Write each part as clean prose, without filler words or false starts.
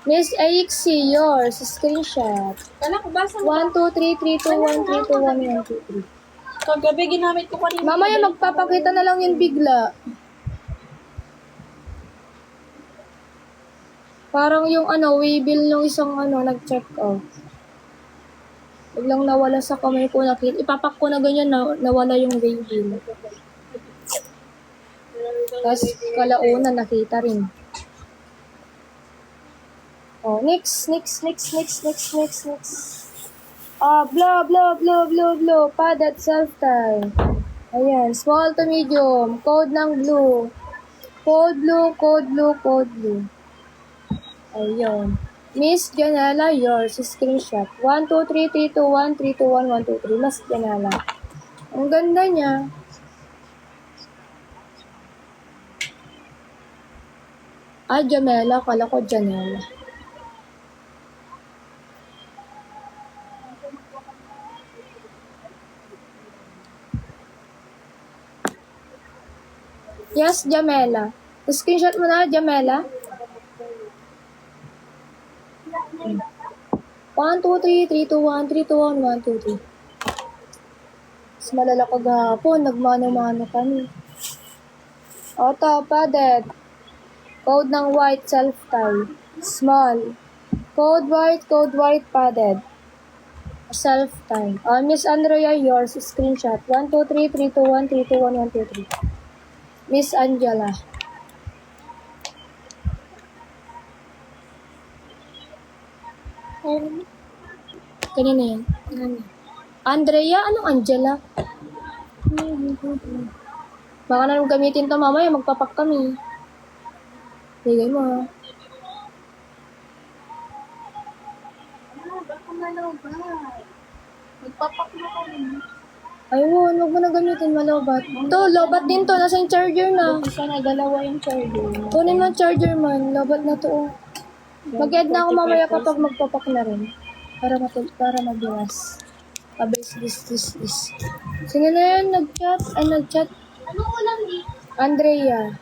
Miss AXC, yours. Screenshot. Kala ko basa mo. 1, 2, 3, 3, 2, 1, 3, 2, 1, 1, 2, 3. Kagabi ginamit ko kanina. Mamaya magpapakita na lang yun bigla. Parang yung waybill ng isang nag-check out. Biglang nawala sa kamay ko, ipapak ko na ganyan, nawala yung waybill. Tapos kalauna nakita rin. Oh, next. Blow. Padded self-tie. Ayan, small to medium. Code ng blue. Code blue. Ayun. Miss Janela, yours. Screenshot. 1, 2, 3, 3, 2, 1, 3, 2, 1, 1, 2, 3. Miss Janela. Ang ganda niya. Jamela. Kala ko Janela. Yes, Jamela. Screenshot mo na, Jamela. 1, 2, 3, 3, 2, 1, 3, 2, 1, 1, 2, 3. Mas malala ko gahapon, nagmano-mano kami. Ito, padded. Code ng white, self-tie. Small. Code white, padded. Self-tie. Miss Andrea, yours. Screenshot. 1, 2, 3, 3, 2, 1, 3, 2, 1, 1, 2, 3. Miss Angela. Kanina yan. Andrea? Anong Angela? Baka na nung gamitin to mamaya, magpapak kami. Bigay mo. Baka malobat. Magpapak na kami. Ayun, huwag mo na gamitin, malobat. To, lobat din to. Nasa yung charger na. Isa na dalawa yung charger. Kunin mo yung charger man. Lobat na to. Oh. Mag-add na ako mamaya kapag magpapak na rin. Para mabilas. This. Sino na yan? Nag-chat? Anong ulam ni? Andrea.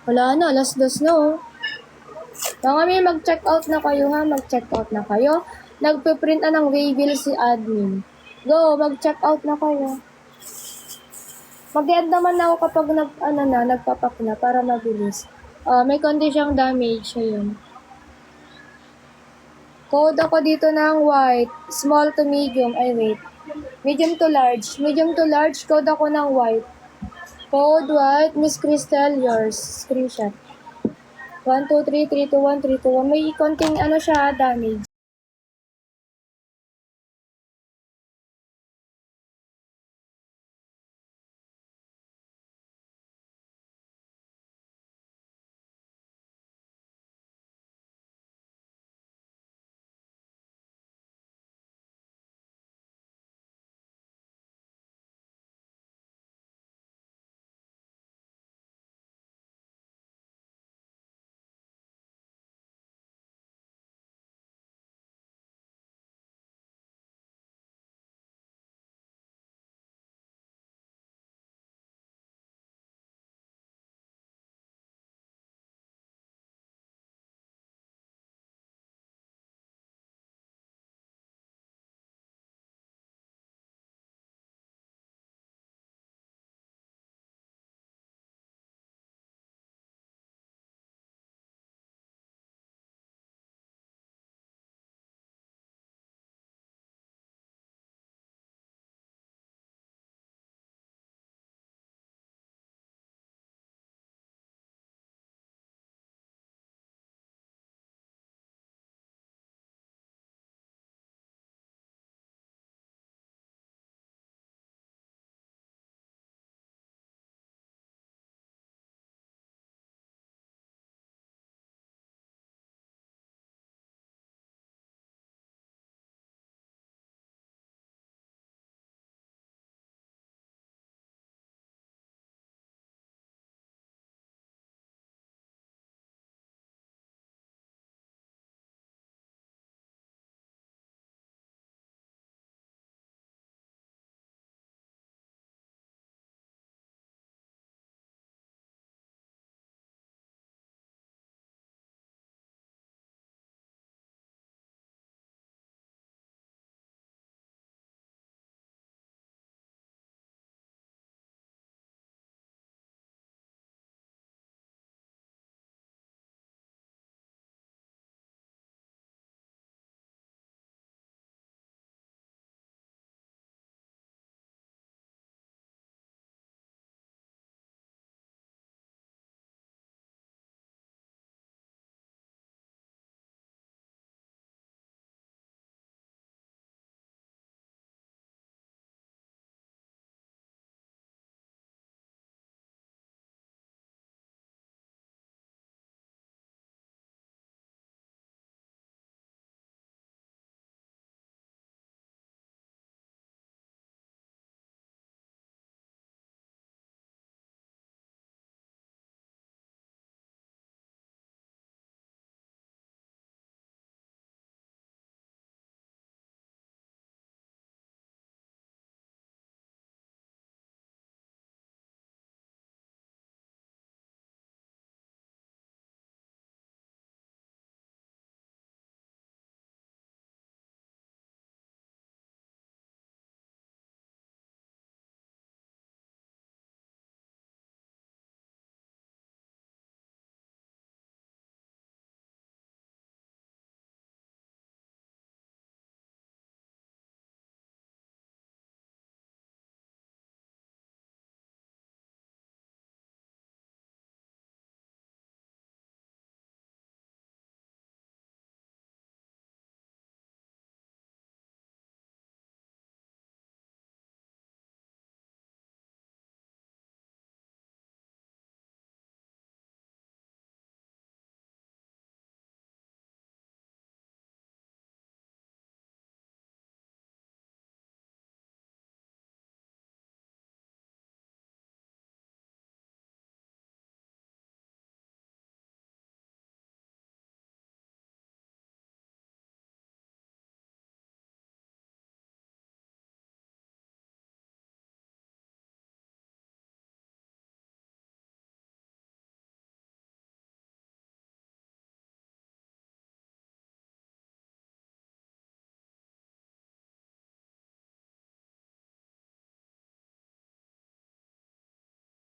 Wala na, alas 2 na oh. Kami mag-check out na kayo ha, mag-check out na kayo. Nagpe-print na ng waybill si admin. Go, mag-check out na kayo. Mag-add naman ako kapag nagpapak na para mabilis. May konti siyang damage, ayun. Code ako dito ng white, small to medium, medium to large, code ako ng white. Code white, Miss Crystal, yours. Screenshot. 1, 2, 3, 3, 2, 1, 3, 2, 1. May konting damage.